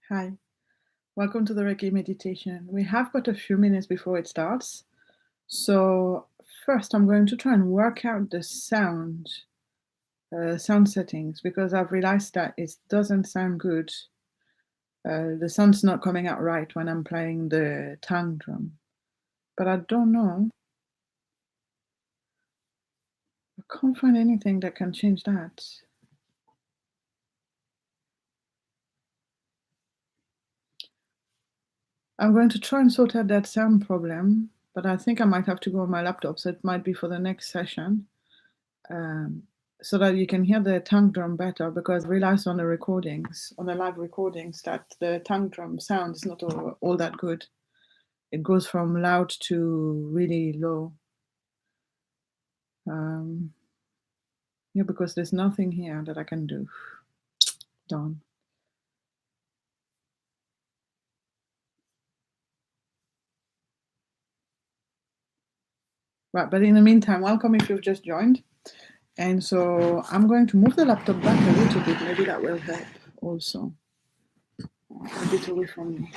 Hi, welcome to the Reiki Meditation. We have got a few minutes before it starts. So first I'm going to try and work out the sound settings, because I've realized that it doesn't sound good. The sound's not coming out right when I'm playing the tongue drum. But I don't know. I can't find anything that can change that. I'm going to try and sort out that sound problem, but I think I might have to go on my laptop, so it might be for the next session. So that you can hear the tongue drum better, because I realized on the recordings, on the live recordings, that the tongue drum sound is not all that good. It goes from loud to really low. Yeah, because there's nothing here that I can do. Darn. Right, but in the meantime, welcome if you've just joined. And so I'm going to move the laptop back a little bit. Maybe that will help also. A bit away from me.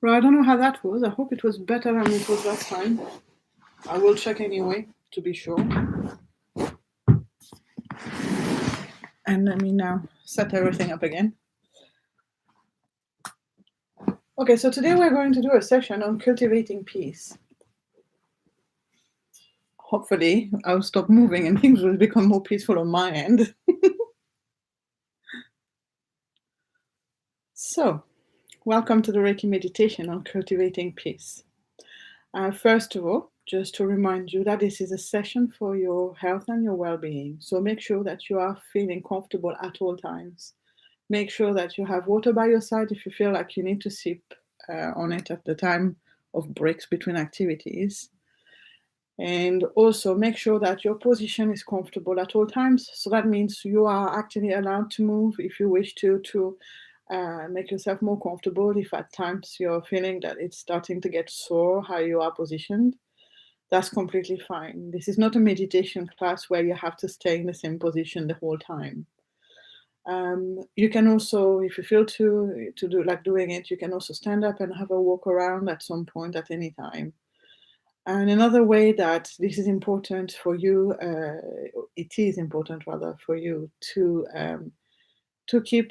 Well, I don't know how that was. I hope it was better than it was last time. I will check anyway, to be sure. And let me now set everything up again. Okay, so today we're going to do a session on cultivating peace. Hopefully, I'll stop moving and things will become more peaceful on my end. So, welcome to the Reiki Meditation on cultivating peace. First of all, just to remind you that this is a session for your health and your well-being. So make sure that you are feeling comfortable at all times. Make sure that you have water by your side if you feel like you need to sip on it at the time of breaks between activities. And also make sure that your position is comfortable at all times. So that means you are actually allowed to move if you wish to make yourself more comfortable. If at times you're feeling that it's starting to get sore how you are positioned, that's completely fine. This is not a meditation class where you have to stay in the same position the whole time. You can also, if you feel to do like doing it, you can also stand up and have a walk around at some point at any time. And another way that this is important for you, it is important rather for you to keep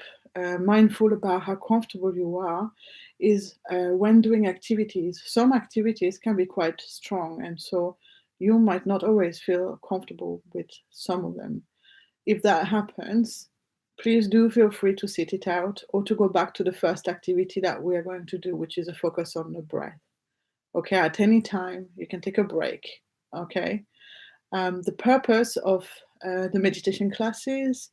mindful about how comfortable you are, is when doing activities. Some activities can be quite strong, and so you might not always feel comfortable with some of them. If that happens, please do feel free to sit it out or to go back to the first activity that we are going to do, which is a focus on the breath. Okay, at any time, you can take a break. Okay. The purpose of the meditation classes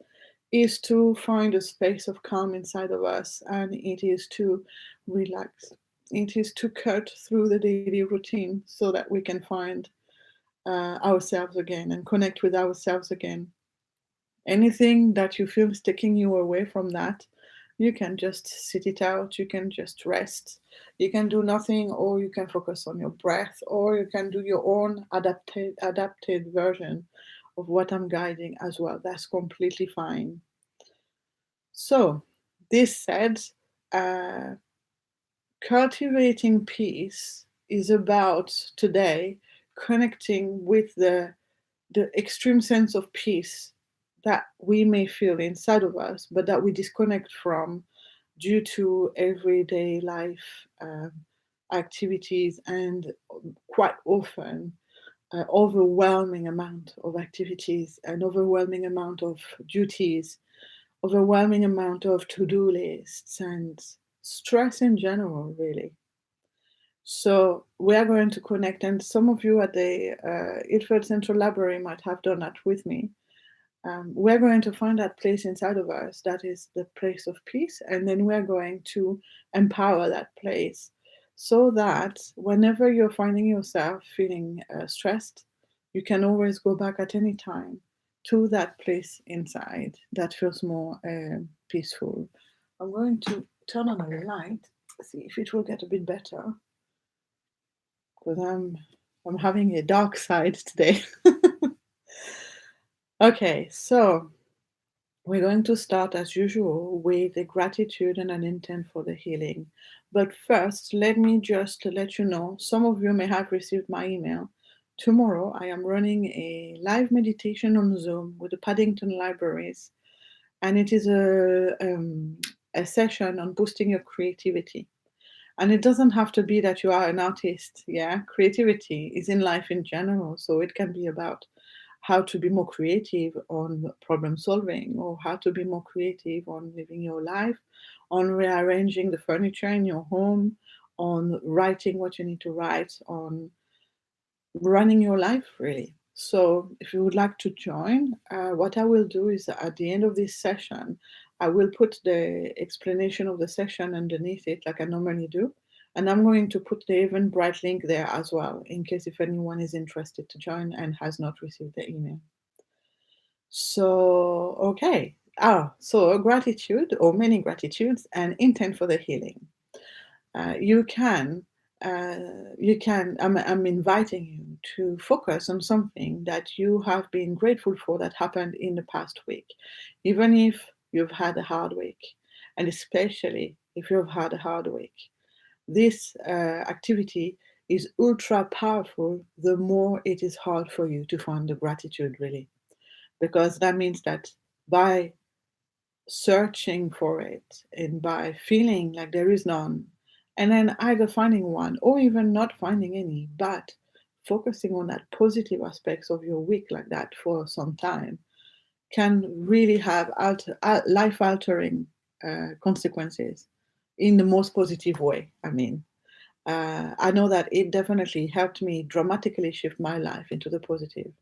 is to find a space of calm inside of us, and it is to relax. It is to cut through the daily routine so that we can find ourselves again and connect with ourselves again. Anything that you feel is taking you away from that, you can just sit it out, you can just rest, you can do nothing, or you can focus on your breath, or you can do your own adapted version of what I'm guiding as well. That's completely fine. So, this said, uh, cultivating peace is about today connecting with the extreme sense of peace that we may feel inside of us, but that we disconnect from due to everyday life activities, and quite often overwhelming amount of activities, an overwhelming amount of duties, overwhelming amount of to-do lists, and stress in general, really. So we are going to connect, and some of you at the Ilford Central Library might have done that with me. We're going to find that place inside of us that is the place of peace, and then we're going to empower that place so that whenever you're finding yourself feeling stressed, you can always go back at any time to that place inside that feels more peaceful. I'm going to turn on a light, see if it will get a bit better, because I'm having a dark side today. Okay, so we're going to start as usual with a gratitude and an intent for the healing. But first, let me just let you know, some of you may have received my email. Tomorrow, I am running a live meditation on Zoom with the Paddington libraries, and it is a session on boosting your creativity. And it doesn't have to be that you are an artist. Yeah, creativity is in life in general, so it can be about how to be more creative on problem solving, or how to be more creative on living your life, on rearranging the furniture in your home, on writing what you need to write, on running your life, really. So if you would like to join, what I will do is at the end of this session, I will put the explanation of the session underneath it like I normally do. And I'm going to put the eventbrite link there as well, in case if anyone is interested to join and has not received the email. So, okay. So gratitude, or many gratitudes, and intent for the healing. You can, I'm inviting you to focus on something that you have been grateful for that happened in the past week, even if you've had a hard week, and especially if you've had a hard week. this activity is ultra powerful, the more it is hard for you to find the gratitude, really. Because that means that by searching for it and by feeling like there is none, and then either finding one or even not finding any, but focusing on that positive aspects of your week like that for some time can really have life altering consequences in the most positive way. I mean, I know that it definitely helped me dramatically shift my life into the positive.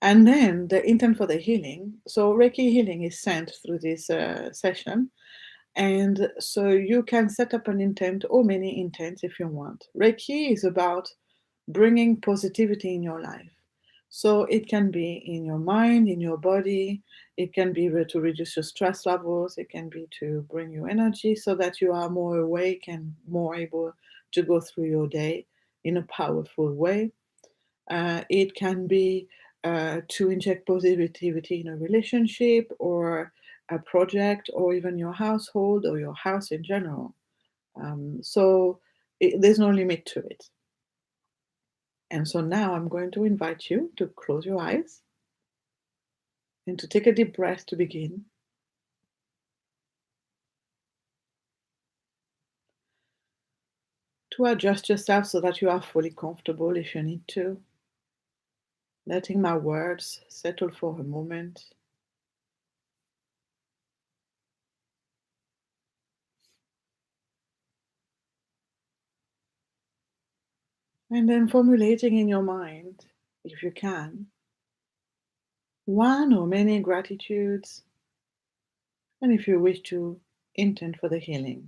And then the intent for the healing. So Reiki healing is sent through this session. And so you can set up an intent or many intents if you want. Reiki is about bringing positivity in your life. So it can be in your mind, in your body. It can be to reduce your stress levels. It can be to bring you energy so that you are more awake and more able to go through your day in a powerful way. It can be to inject positivity in a relationship or a project or even your household or your house in general. There's no limit to it. And so now I'm going to invite you to close your eyes and to take a deep breath to begin. To adjust yourself so that you are fully comfortable if you need to. Letting my words settle for a moment. And then formulating in your mind, if you can, one or many gratitudes, and if you wish to, intent for the healing.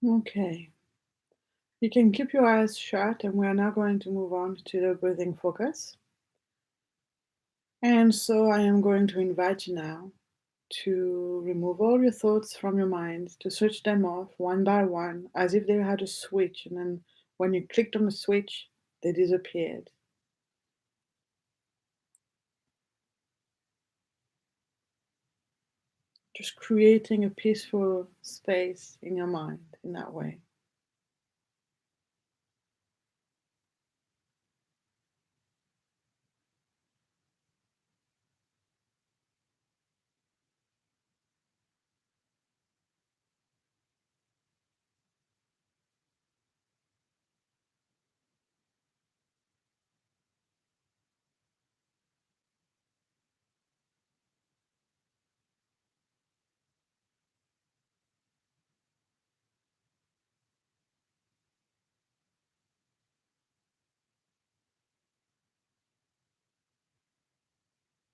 Okay. You can keep your eyes shut, and we are now going to move on to the breathing focus. And so I am going to invite you now to remove all your thoughts from your mind, to switch them off one by one, as if they had a switch, and then when you clicked on the switch, they disappeared. Just creating a peaceful space in your mind in that way.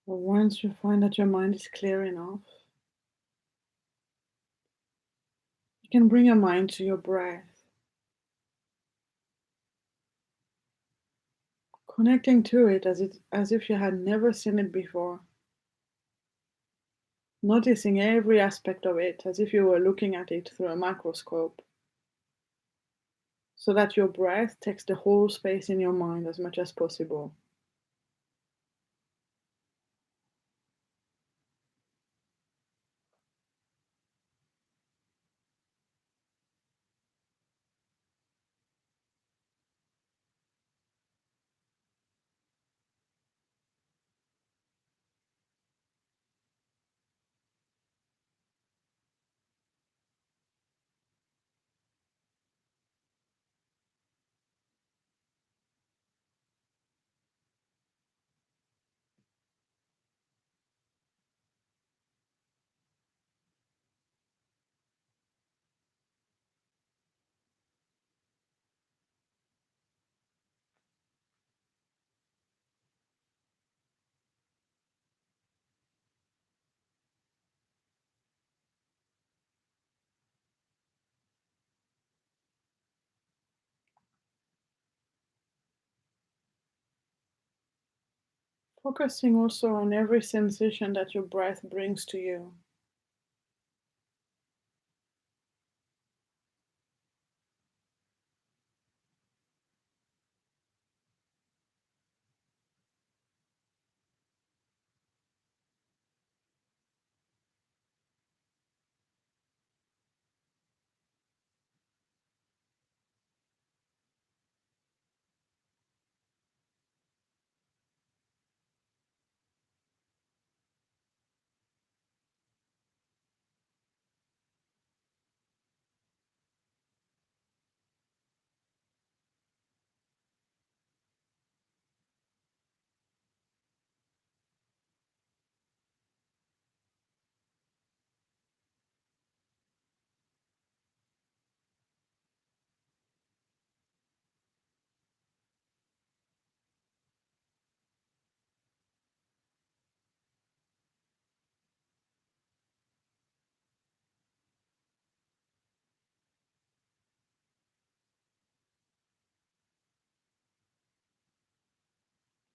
But once you find that your mind is clear enough, you can bring your mind to your breath, connecting to it as if you had never seen it before. Noticing every aspect of it as if you were looking at it through a microscope, so that your breath takes the whole space in your mind as much as possible. Focusing also on every sensation that your breath brings to you.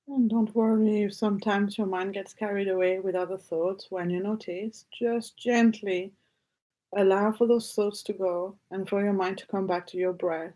And don't worry if sometimes your mind gets carried away with other thoughts when you notice. Just gently allow for those thoughts to go and for your mind to come back to your breath.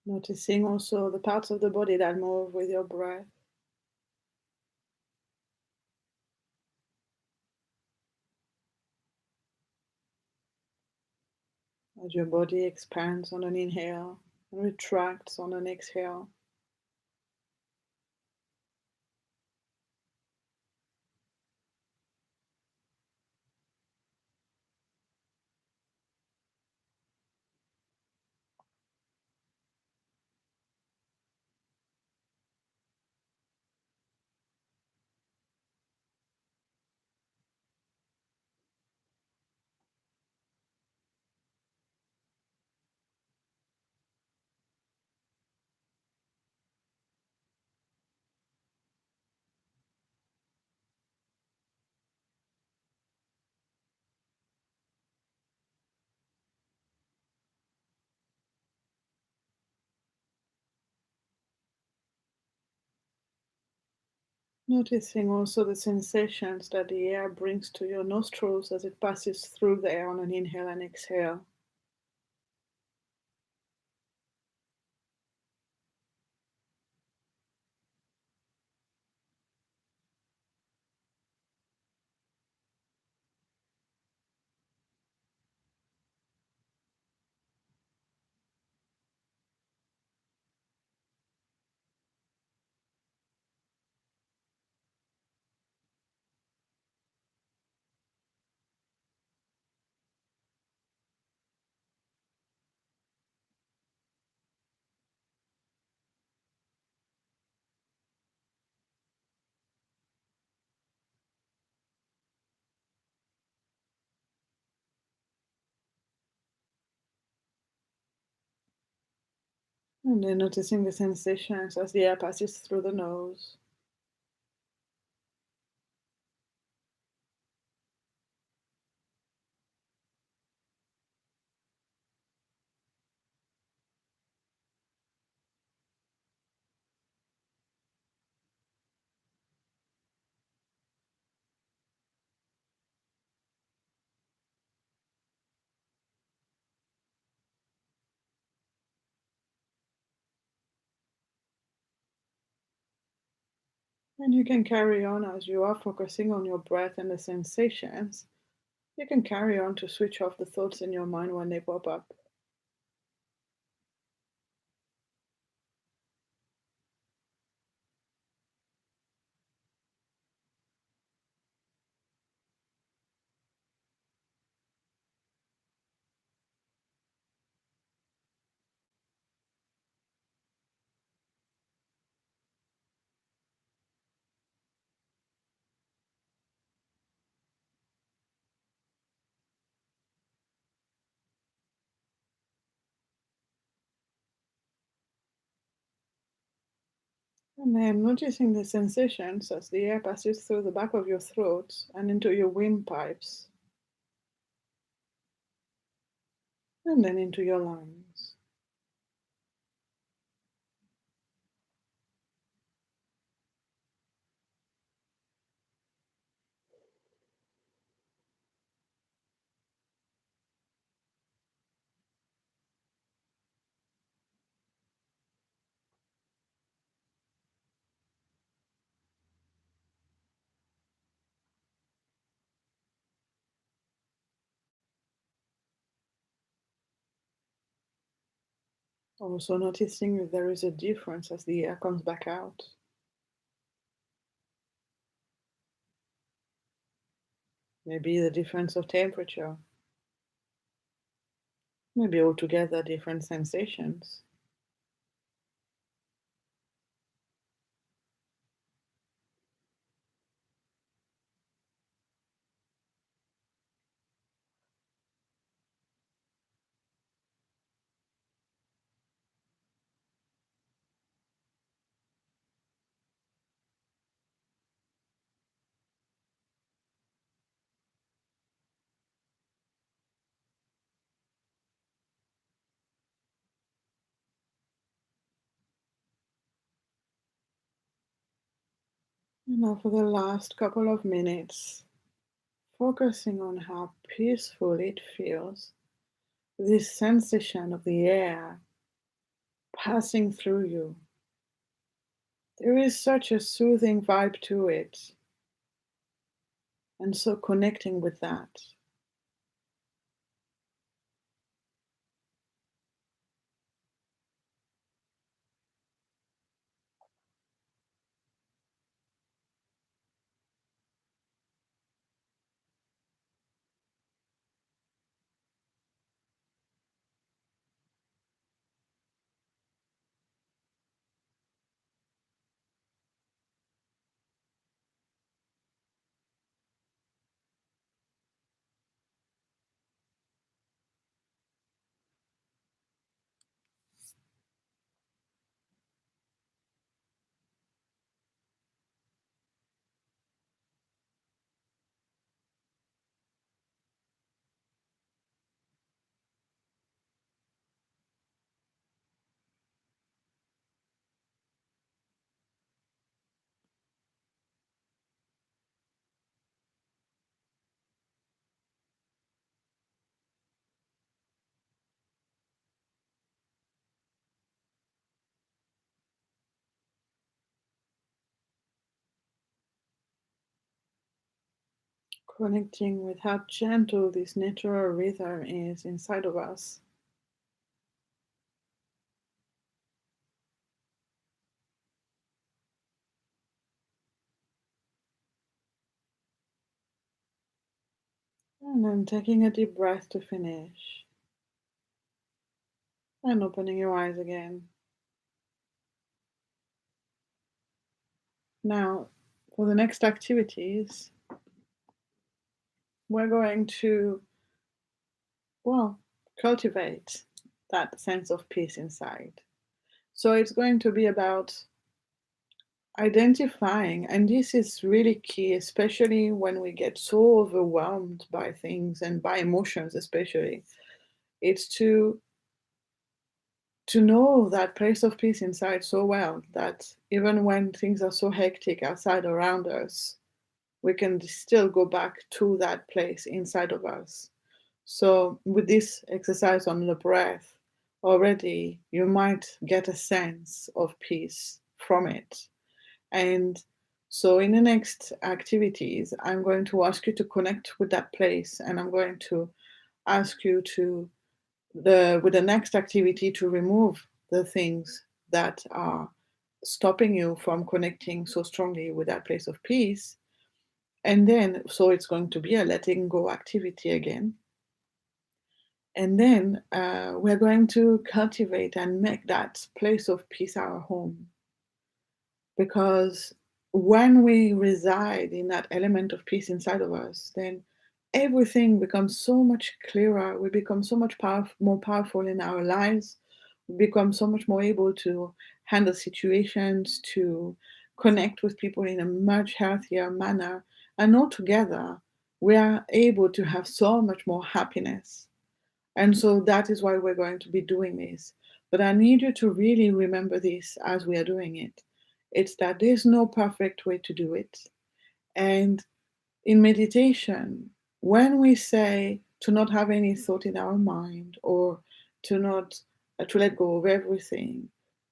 Noticing also the parts of the body that move with your breath. As your body expands on an inhale and retracts on an exhale. Noticing also the sensations that the air brings to your nostrils as it passes through there on an inhale and exhale. And then noticing the sensations as the air passes through the nose. And you can carry on as you are focusing on your breath and the sensations. You can carry on to switch off the thoughts in your mind when they pop up. And then noticing the sensations as the air passes through the back of your throat and into your windpipes, and then into your lungs. Also noticing if there is a difference as the air comes back out. Maybe the difference of temperature. Maybe altogether different sensations. And now for the last couple of minutes, focusing on how peaceful it feels, this sensation of the air passing through you. There is such a soothing vibe to it, and so connecting with that. Connecting with how gentle this natural rhythm is inside of us. And then taking a deep breath to finish. And opening your eyes again. Now, for the next activities, we're going to, well, cultivate that sense of peace inside. So it's going to be about identifying, and this is really key, especially when we get so overwhelmed by things and by emotions, especially. It's to know that place of peace inside so well that even when things are so hectic outside around us, we can still go back to that place inside of us. So, with this exercise on the breath, already you might get a sense of peace from it. And So in the next activities, I'm going to ask you to connect with that place, and I'm going to ask you to with the next activity to remove the things that are stopping you from connecting so strongly with that place of peace. And then, so it's going to be a letting go activity again. And then we're going to cultivate and make that place of peace our home. Because when we reside in that element of peace inside of us, then everything becomes so much clearer. We become so much more powerful in our lives. We become so much more able to handle situations, to connect with people in a much healthier manner. And altogether, we are able to have so much more happiness. And so that is why we're going to be doing this. But I need you to really remember this as we are doing it. It's that there's no perfect way to do it. And in meditation, when we say to not have any thought in our mind, or to not to let go of everything,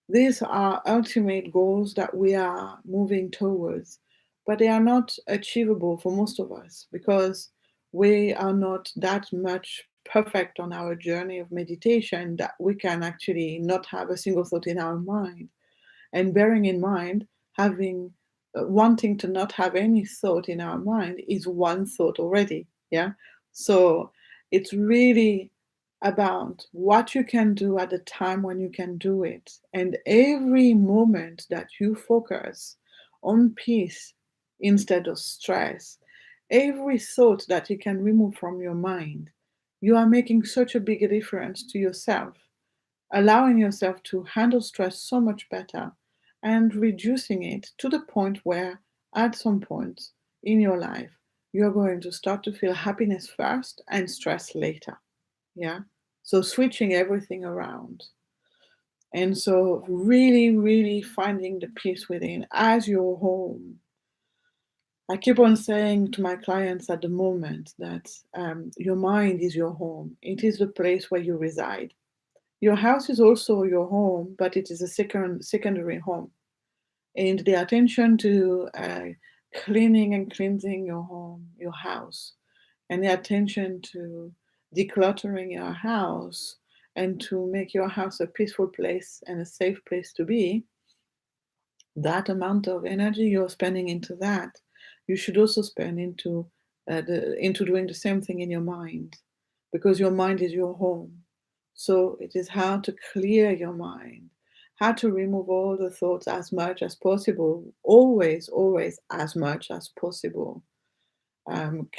these are ultimate goals that we are moving towards, but they are not achievable for most of us because we are not that much perfect on our journey of meditation that we can actually not have a single thought in our mind. And bearing in mind, having wanting to not have any thought in our mind is one thought already. Yeah. So it's really about what you can do at the time when you can do it. And every moment that you focus on peace instead of stress, every thought that you can remove from your mind, you are making such a big difference to yourself, allowing yourself to handle stress so much better and reducing it to the point where, at some point in your life, you're going to start to feel happiness first and stress later. Yeah. So switching everything around. And so, really, really finding the peace within as your home. I keep on saying to my clients at the moment that your mind is your home, it is the place where you reside. Your house is also your home, but it is a secondary home. And the attention to cleaning and cleansing your home, your house, and the attention to decluttering your house and to make your house a peaceful place and a safe place to be, that amount of energy you're spending into that, you should also spend into doing the same thing in your mind, because your mind is your home. So it is how to clear your mind, how to remove all the thoughts as much as possible, always, always as much as possible.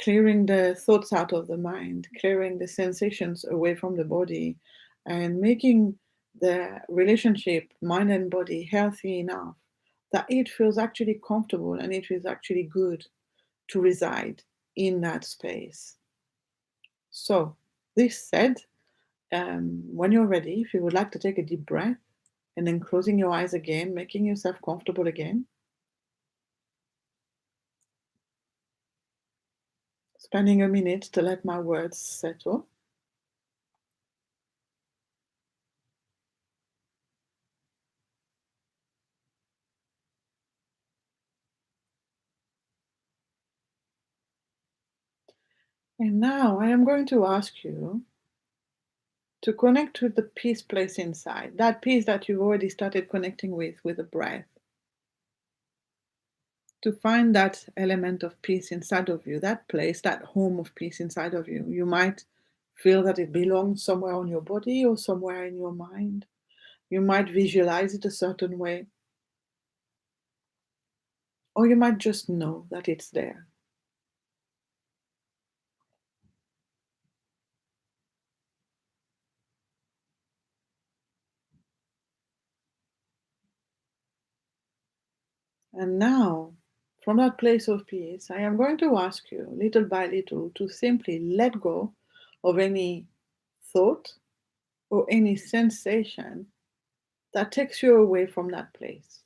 Clearing the thoughts out of the mind, clearing the sensations away from the body, and making the relationship, mind and body, healthy enough that it feels actually comfortable and it feels actually good to reside in that space. So, this said, when you're ready, if you would like to take a deep breath and then closing your eyes again, making yourself comfortable again, spending a minute to let my words settle. And now I am going to ask you to connect with the peace place inside, that peace that you've already started connecting with the breath. To find that element of peace inside of you, that place, that home of peace inside of you. You might feel that it belongs somewhere on your body or somewhere in your mind. You might visualize it a certain way, or you might just know that it's there. And now, from that place of peace, I am going to ask you, little by little, to simply let go of any thought or any sensation that takes you away from that place.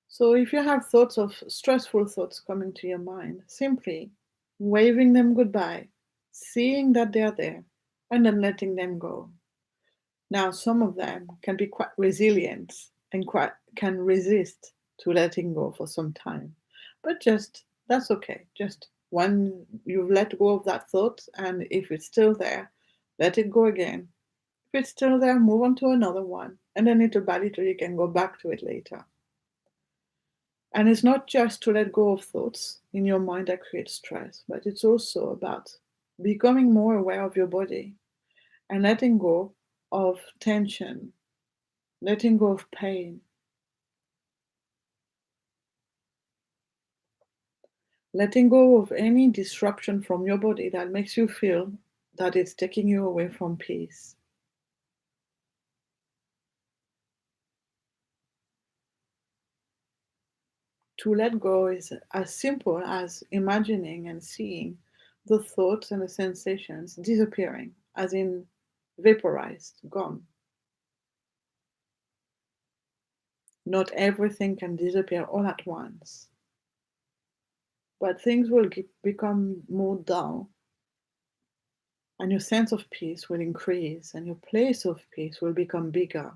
So if you have thoughts of stressful thoughts coming to your mind, simply waving them goodbye, seeing that they're there, and then letting them go. Now, some of them can be quite resilient and quite can resist to letting go for some time. But just, that's okay. Just when you've let go of that thought, and if it's still there, let it go again. If it's still there, move on to another one. And then little by little, you can go back to it later. And it's not just to let go of thoughts in your mind that create stress, but it's also about becoming more aware of your body and letting go of tension, letting go of pain, letting go of any disruption from your body that makes you feel that it's taking you away from peace. To let go is as simple as imagining and seeing the thoughts and the sensations disappearing, as in vaporized, gone. Not everything can disappear all at once, but things will become more dull, and your sense of peace will increase, and your place of peace will become bigger.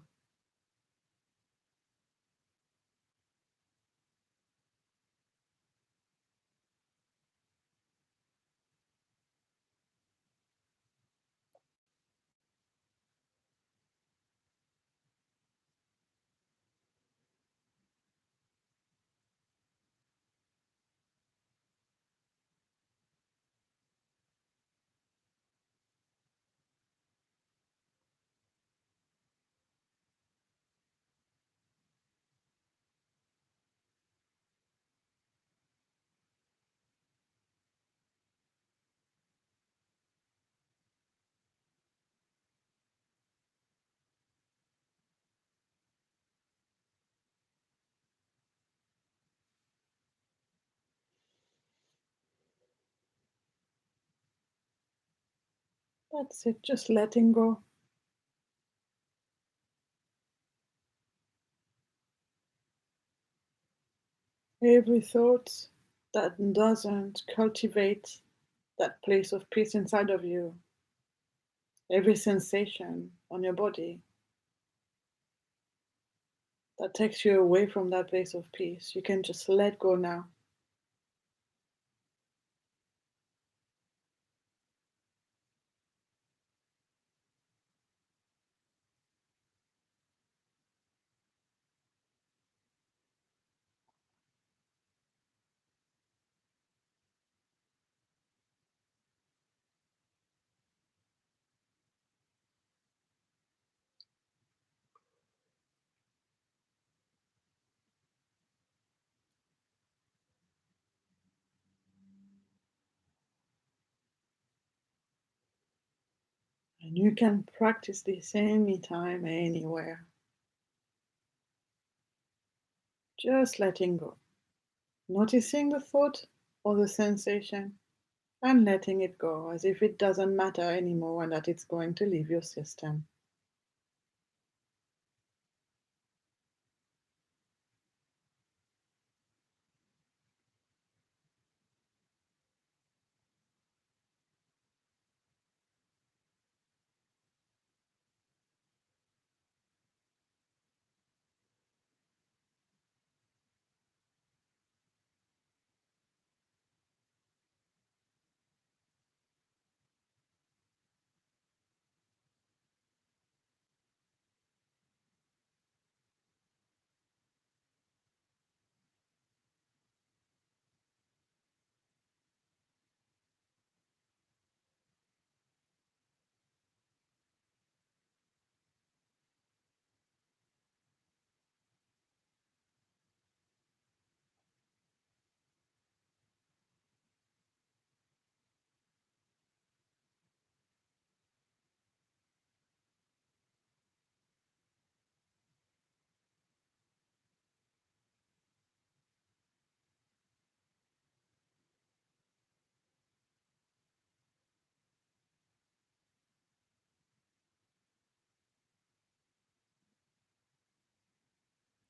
That's it, just letting go. Every thought that doesn't cultivate that place of peace inside of you, every sensation on your body that takes you away from that place of peace, you can just let go now. And you can practice this anytime, anywhere. Just letting go. Noticing the thought or the sensation and letting it go as if it doesn't matter anymore and that it's going to leave your system.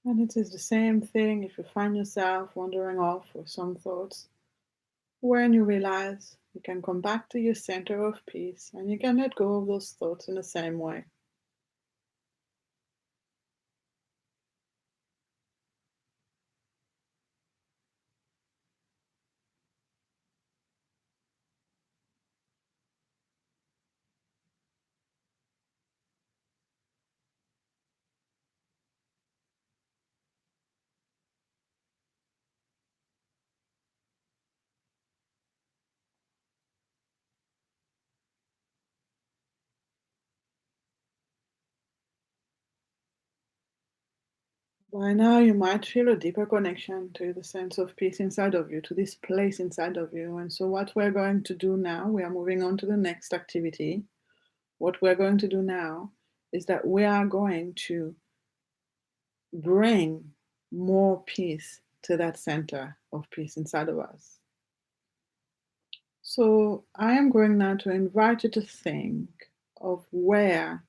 And it is the same thing if you find yourself wandering off with some thoughts. When you realize, you can come back to your center of peace and you can let go of those thoughts in the same way. By now, you might feel a deeper connection to the sense of peace inside of you, to this place inside of you. And so, what we're going to do now, we are moving on to the next activity. What we're going to do now is that we are going to bring more peace to that center of peace inside of us. So, I am going now to invite you to think of where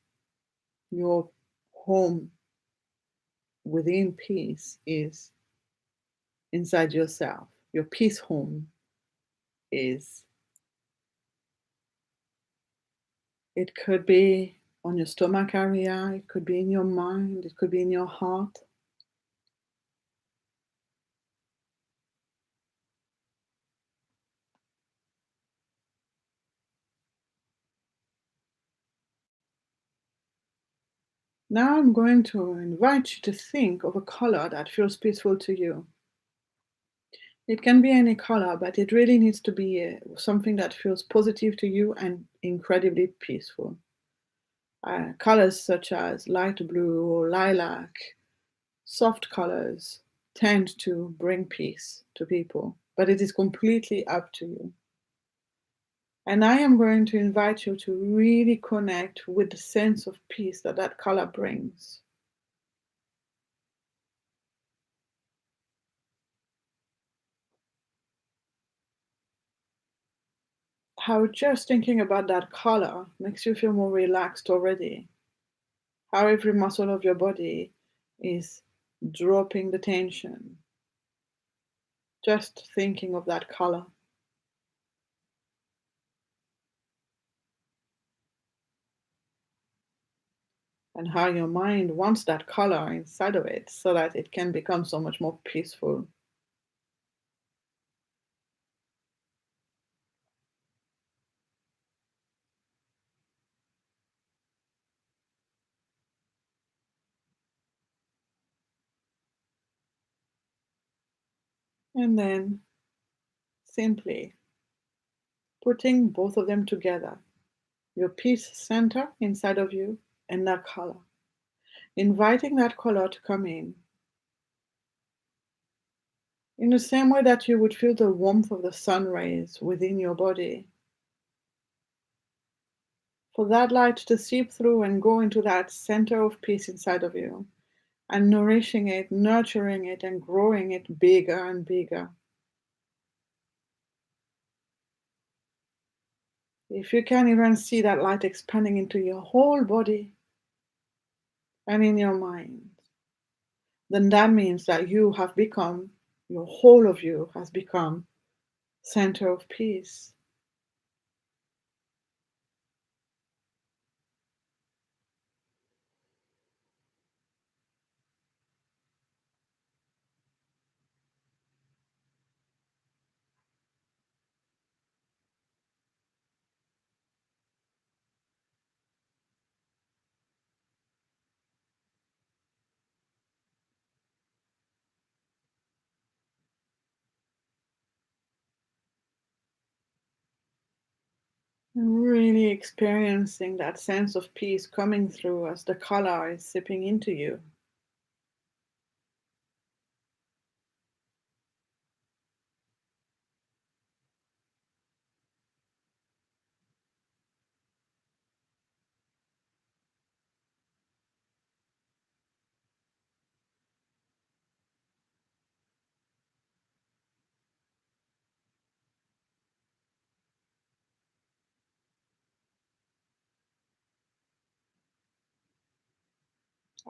your home within peace is inside yourself. Your peace home is. It could be on your stomach area, it could be in your mind, it could be in your heart. Now I'm going to invite you to think of a color that feels peaceful to you. It can be any color, but it really needs to be something that feels positive to you and incredibly peaceful. Colors such as light blue or lilac, soft colors, tend to bring peace to people, but it is completely up to you. And I am going to invite you to really connect with the sense of peace that that color brings. How just thinking about that color makes you feel more relaxed already. How every muscle of your body is dropping the tension. Just thinking of that color. And how your mind wants that color inside of it so that it can become so much more peaceful. And then simply putting both of them together, your peace center inside of you and that color. Inviting that color to come in the same way that you would feel the warmth of the sun rays within your body. For that light to seep through and go into that center of peace inside of you, and nourishing it, nurturing it, and growing it bigger and bigger. If you can even see that light expanding into your whole body and in your mind, then that means that you have become, your whole of you has become center of peace. And really experiencing that sense of peace coming through as the color is sipping into you.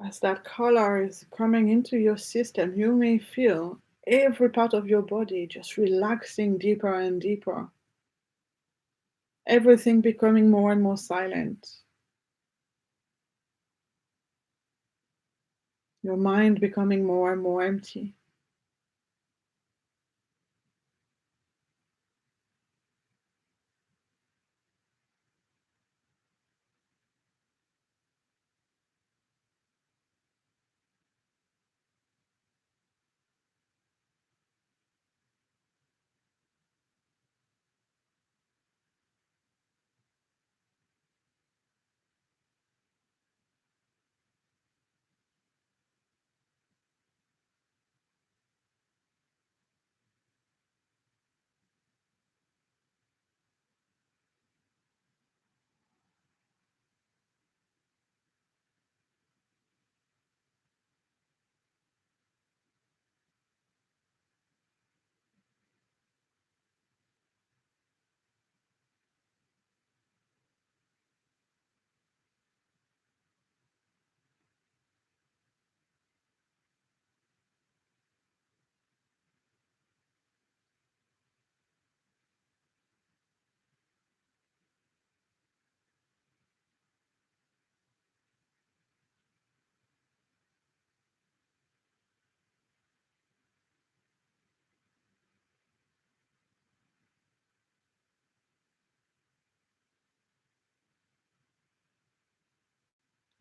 As that color is coming into your system, you may feel every part of your body just relaxing deeper and deeper. Everything becoming more and more silent. Your mind becoming more and more empty.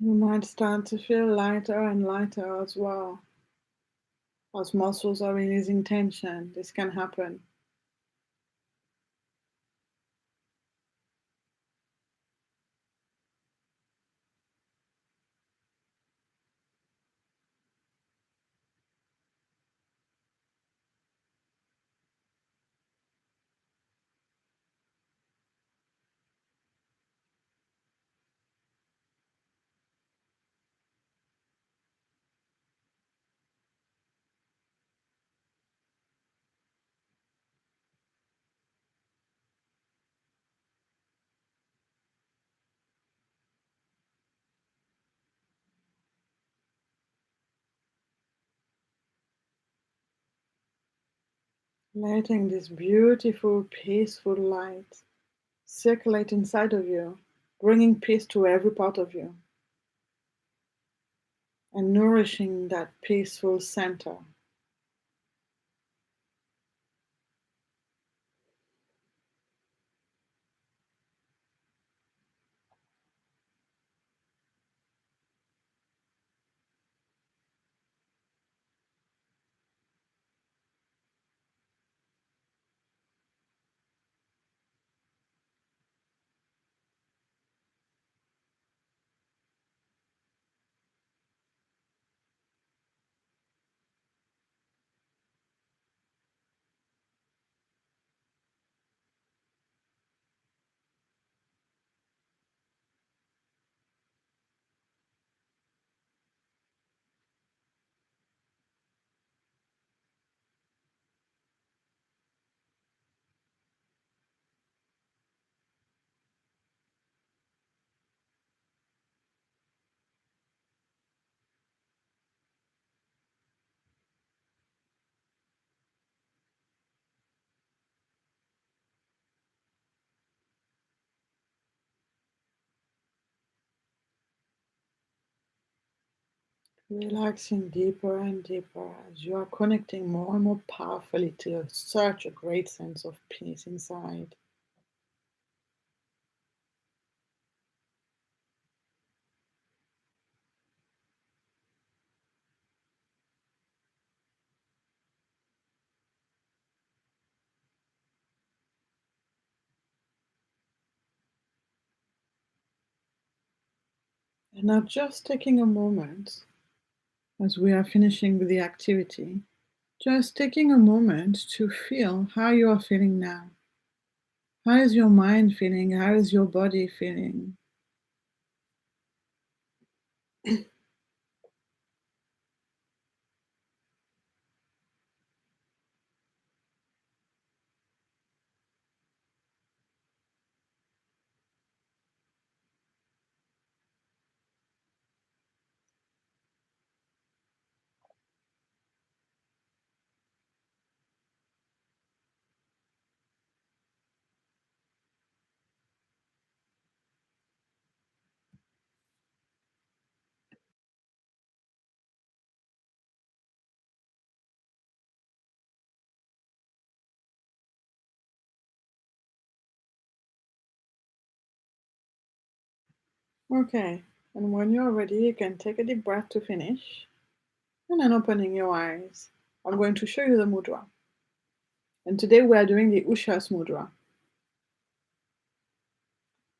You might start to feel lighter and lighter as well. As muscles are releasing tension, this can happen. Letting this beautiful, peaceful light circulate inside of you, bringing peace to every part of you, and nourishing that peaceful center. Relaxing deeper and deeper as you are connecting more and more powerfully to such a great sense of peace inside. And now just taking a moment as we are finishing with the activity, just taking a moment to feel how you are feeling now. How is your mind feeling? How is your body feeling? Okay, and when you're ready, you can take a deep breath to finish, and then opening your eyes. I'm going to show you the mudra. And today we are doing the Ushas Mudra.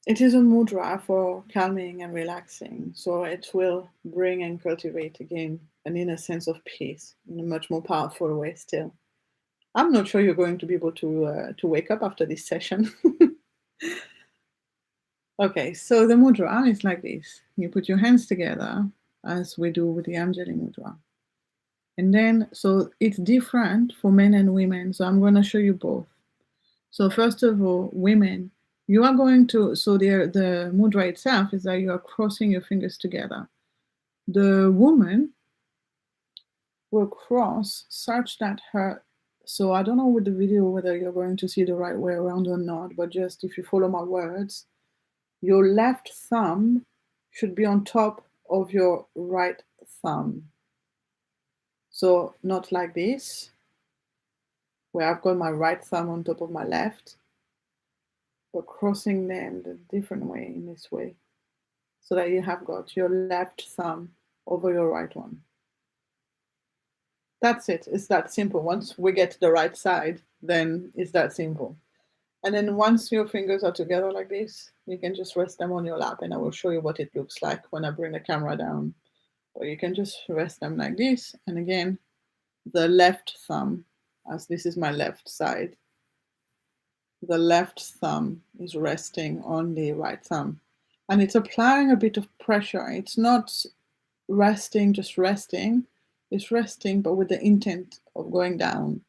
It is a mudra for calming and relaxing, so it will bring and cultivate again an inner sense of peace in a much more powerful way still. I'm not sure you're going to be able to wake up after this session. Okay, so the mudra is like this. You put your hands together as we do with the Anjali mudra. And then, so it's different for men and women. So I'm going to show you both. So first of all, women, you are going to, so the mudra itself is that you are crossing your fingers together. The woman will cross such that her, so I don't know with the video whether you're going to see the right way around or not, but just if you follow my words, your left thumb should be on top of your right thumb. So not like this, where I've got my right thumb on top of my left, but crossing them the different way in this way. so that you have got your left thumb over your right one. That's it. It's that simple. Once we get to the right side, then it's that simple. And then once your fingers are together like this, you can just rest them on your lap, and I will show you what it looks like when I bring the camera down. But you can just rest them like this. And again, the left thumb, as this is my left side, the left thumb is resting on the right thumb. And it's applying a bit of pressure. It's not resting, just resting. It's resting, but with the intent of going down.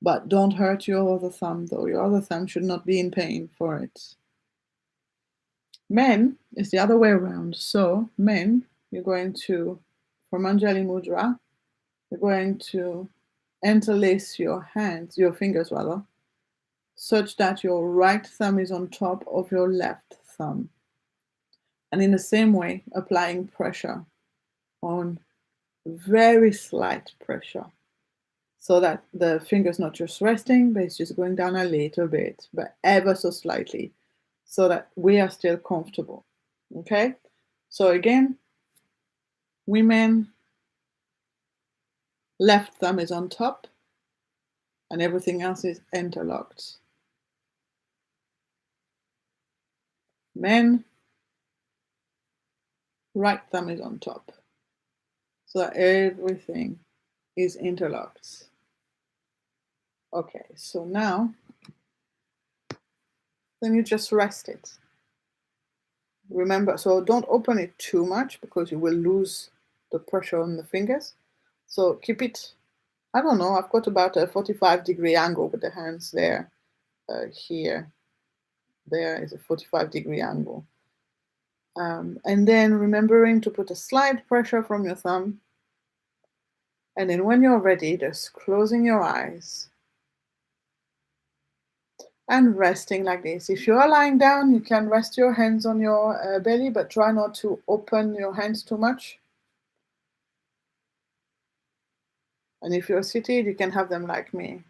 But don't hurt your other thumb, though. Your other thumb should not be in pain for it. Men is the other way around. So, men, you're going to, for Manjali Mudra, you're going to interlace your hands, your fingers rather, such that your right thumb is on top of your left thumb. And in the same way, applying pressure on very slight pressure so that the finger's not just resting, but it's just going down a little bit, but ever so slightly, so that we are still comfortable. Okay? So again, women, left thumb is on top, and everything else is interlocked. Men, right thumb is on top, so that everything is interlocked. Okay, so now, then you just rest it. Remember, so don't open it too much because you will lose the pressure on the fingers. So keep it, I don't know, I've got about a 45-degree angle with the hands there. Here, there is a 45-degree angle. And then remembering to put a slight pressure from your thumb. And then when you're ready, just closing your eyes and resting like this. If you are lying down, you can rest your hands on your belly, but try not to open your hands too much. And if you're seated, you can have them like me.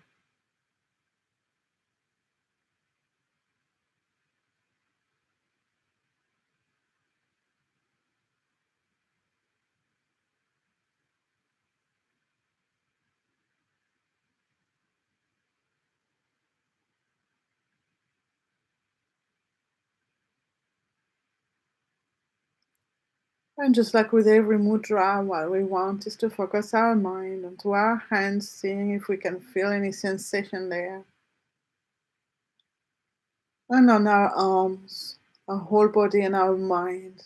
And just like with every mudra, what we want is to focus our mind onto our hands, seeing if we can feel any sensation there. And on our arms, our whole body and our mind.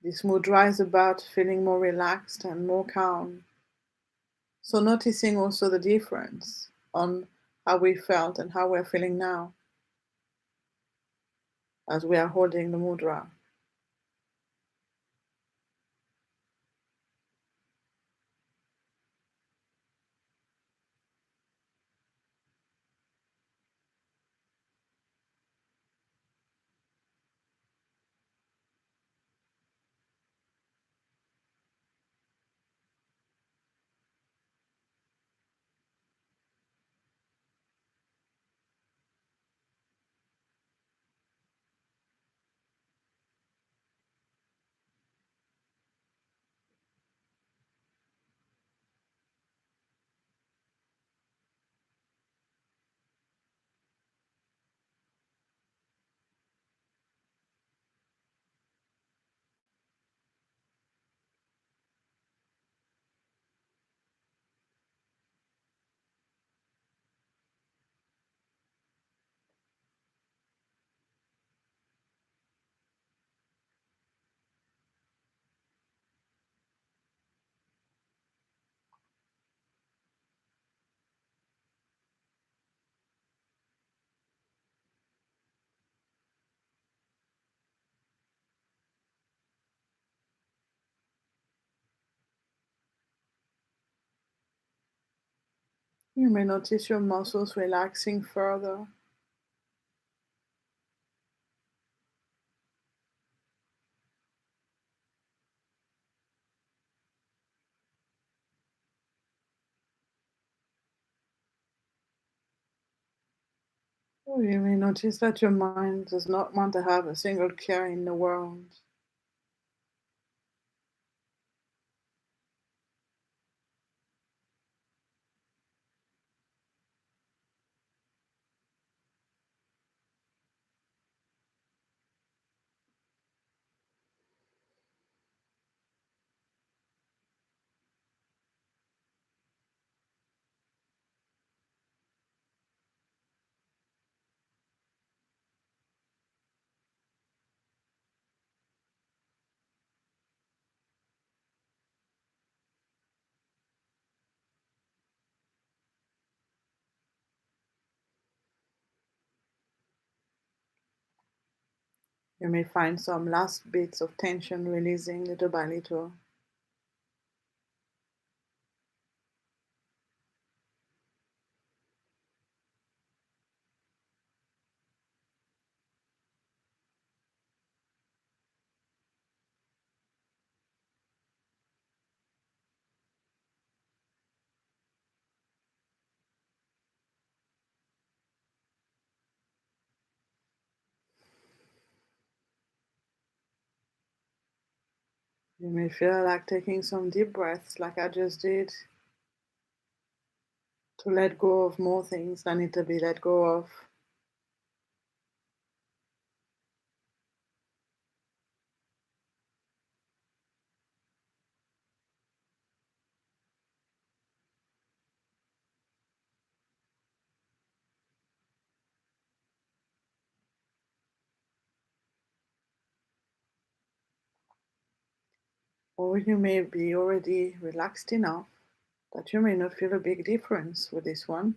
This mudra is about feeling more relaxed and more calm. So noticing also the difference on how we felt and how we're feeling now as we are holding the mudra. You may notice your muscles relaxing further. Oh, you may notice that your mind does not want to have a single care in the world. You may find some last bits of tension releasing little by little. You may feel like taking some deep breaths, like I just did, to let go of more things that need to be let go of. Or you may be already relaxed enough that you may not feel a big difference with this one.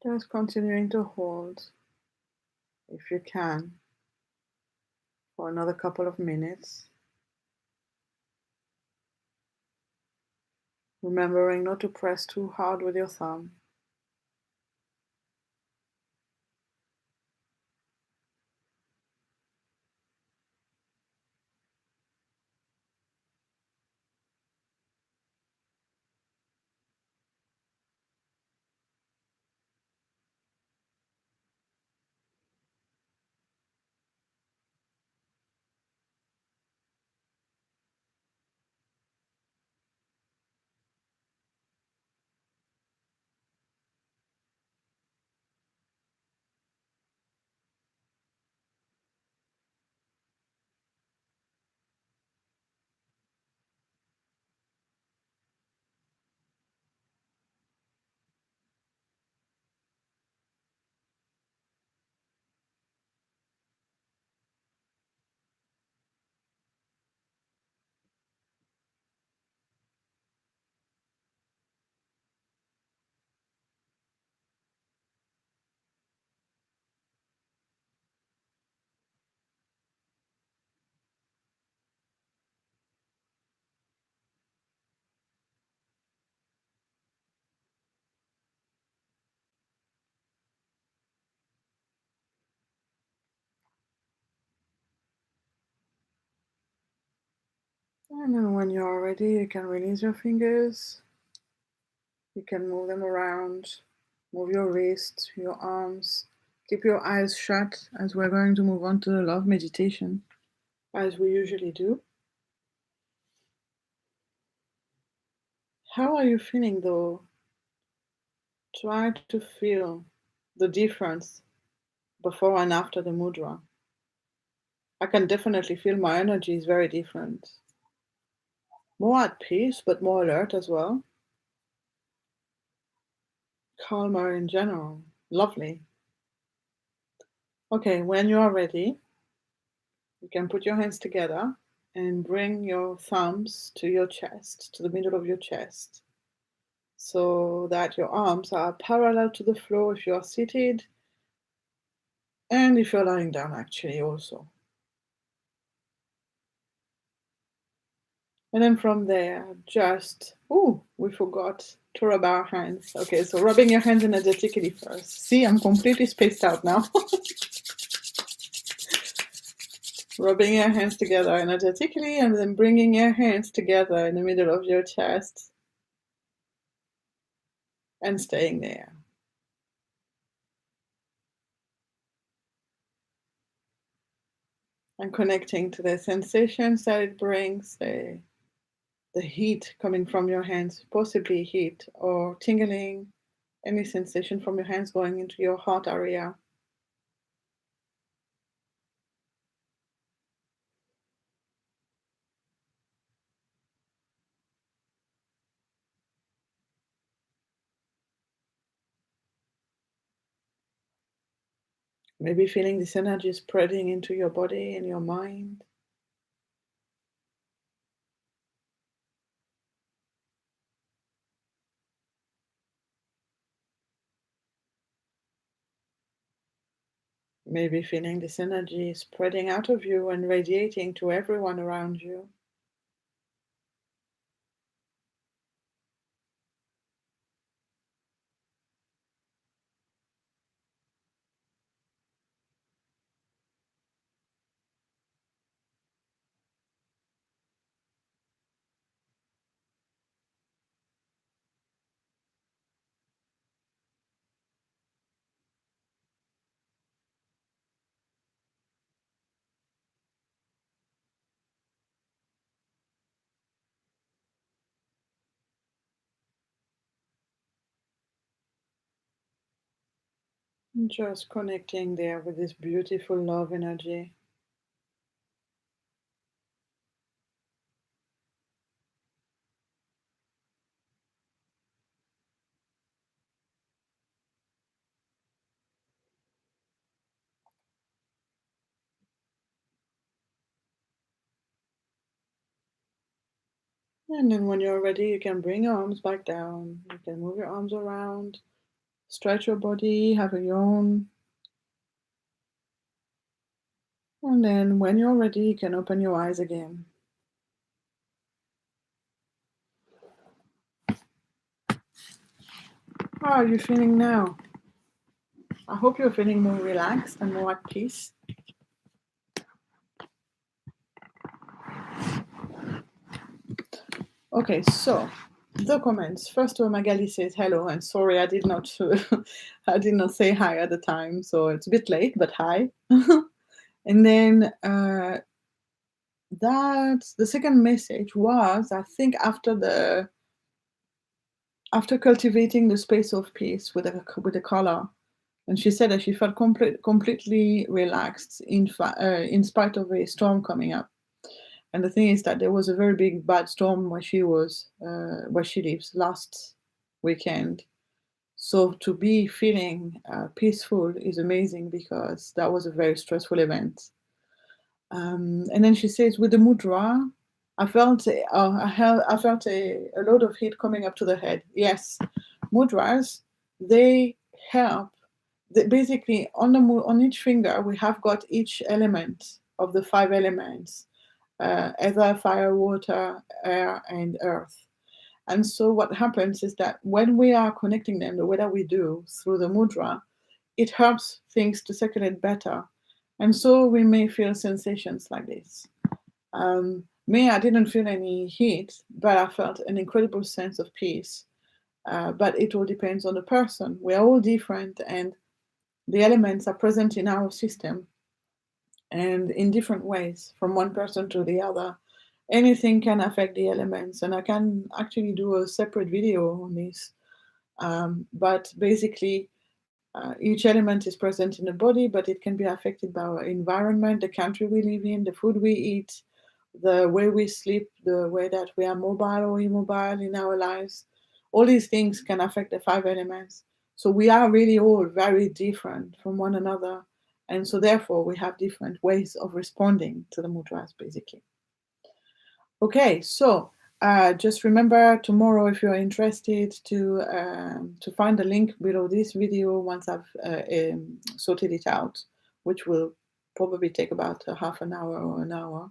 Just continuing to hold, if you can, for another couple of minutes, remembering not to press too hard with your thumb. And then when you're ready, you can release your fingers. You can move them around, move your wrists, your arms. Keep your eyes shut as we're going to move on to the love meditation, as we usually do. How are you feeling though? Try to feel the difference before and after the mudra. I can definitely feel my energy is very different. More at peace, but more alert as well. Calmer in general. Lovely. Okay, when you are ready, you can put your hands together and bring your thumbs to your chest, to the middle of your chest, so that your arms are parallel to the floor if you are seated, and if you're lying down, actually, also. And then from there, we forgot to rub our hands. Okay, so rubbing your hands energetically first. See, I'm completely spaced out now. Rubbing your hands together energetically and then bringing your hands together in the middle of your chest and staying there. And connecting to the sensations that it brings, the heat coming from your hands, possibly heat or tingling, any sensation from your hands going into your heart area. Maybe feeling this energy spreading into your body and your mind. Maybe feeling this energy spreading out of you and radiating to everyone around you. And just connecting there with this beautiful love energy. And then when you're ready, you can bring your arms back down. You can move your arms around, stretch your body, have a yawn. And then when you're ready, you can open your eyes again. How are you feeling now? I hope you're feeling more relaxed and more at peace. Okay, so the comments. First of all, Magali says hello, and sorry I did not I did not say hi at the time, so it's a bit late, but hi. And then that the second message was, I think, after cultivating the space of peace with the color, and she said that she felt completely relaxed in spite of a storm coming up. And the thing is that there was a very big bad storm where she lives last weekend. So to be feeling peaceful is amazing because that was a very stressful event. And then she says, with the mudra, I felt a lot of heat coming up to the head. Yes, mudras, they help. Basically, on each finger, we have got each element of the 5 elements: ether, fire, water, air, and earth. And so what happens is that when we are connecting them the way that we do through the mudra, it helps things to circulate better. And so we may feel sensations like this. Me, I didn't feel any heat, but I felt an incredible sense of peace. But it all depends on the person. We are all different, and the elements are present in our system and in different ways from one person to the other. Anything can affect the elements, and I can actually do a separate video on this But basically, each element is present in the body, but it can be affected by our environment, the country we live in, the food we eat, the way we sleep, the way that we are mobile or immobile in our lives. All these things can affect the 5 elements. So we are really all very different from one another. And so therefore we have different ways of responding to the mudras, basically. Okay, so just remember tomorrow, if you're interested, to find the link below this video once I've sorted it out, which will probably take about a half an hour or an hour.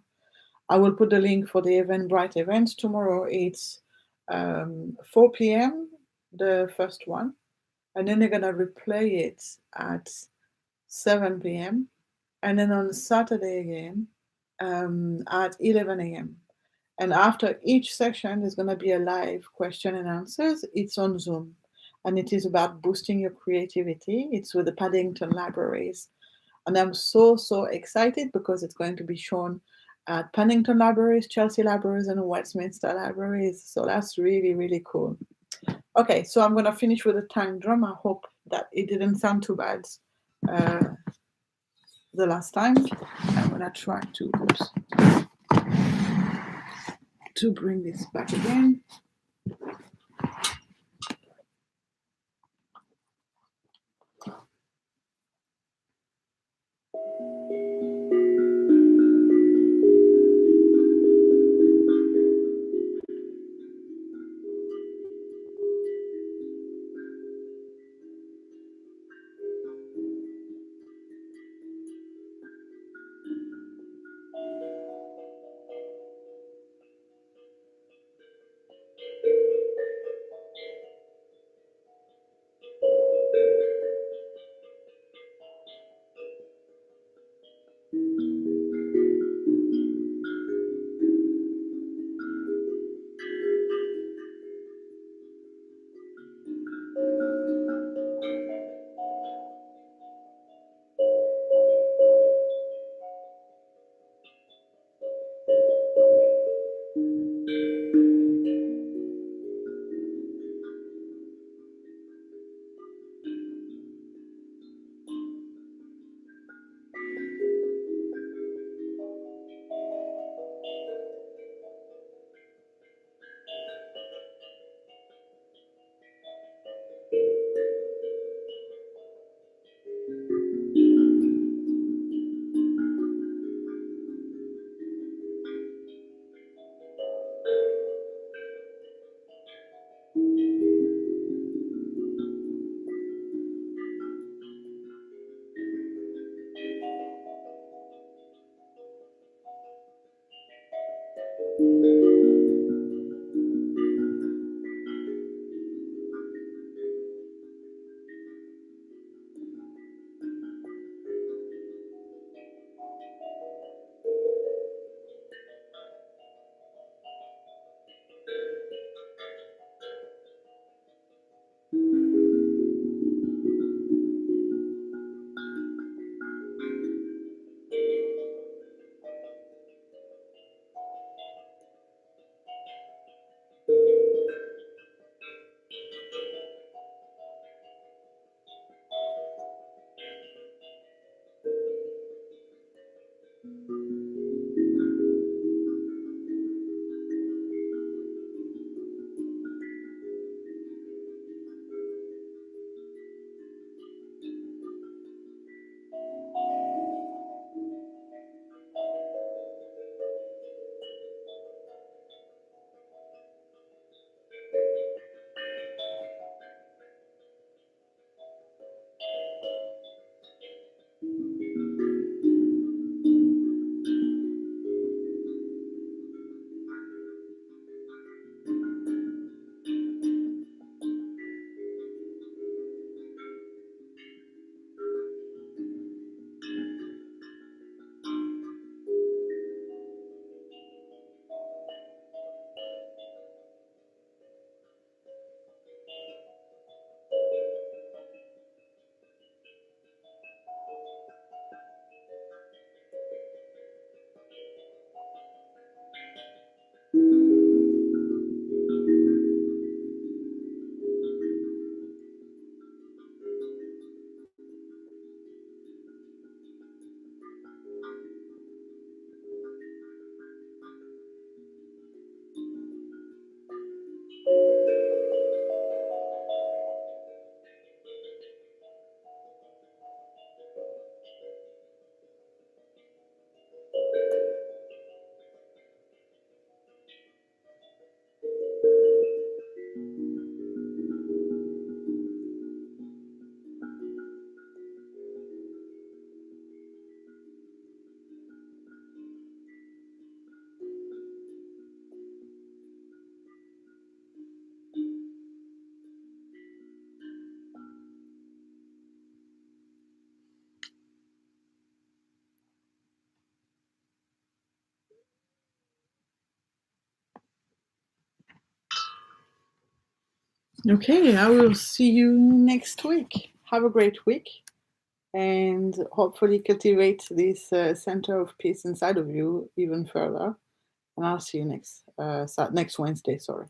I will put the link for the Eventbrite event tomorrow. It's 4 p.m., the first one, and then they're gonna replay it at 7 p.m. and then on Saturday again at 11 a.m. And after each section, there's going to be a live question and answers. It's on Zoom. And it is about boosting your creativity. It's with the Paddington libraries. And I'm so, so excited because it's going to be shown at Paddington libraries, Chelsea libraries, and Westminster libraries. So that's really, really cool. Okay, so I'm going to finish with a tongue drum. I hope that it didn't sound too bad the last time. I'm going to try to bring this back again. Okay, I will see you next week. Have a great week, and hopefully cultivate this center of peace inside of you even further. And I'll see you next Wednesday. Sorry.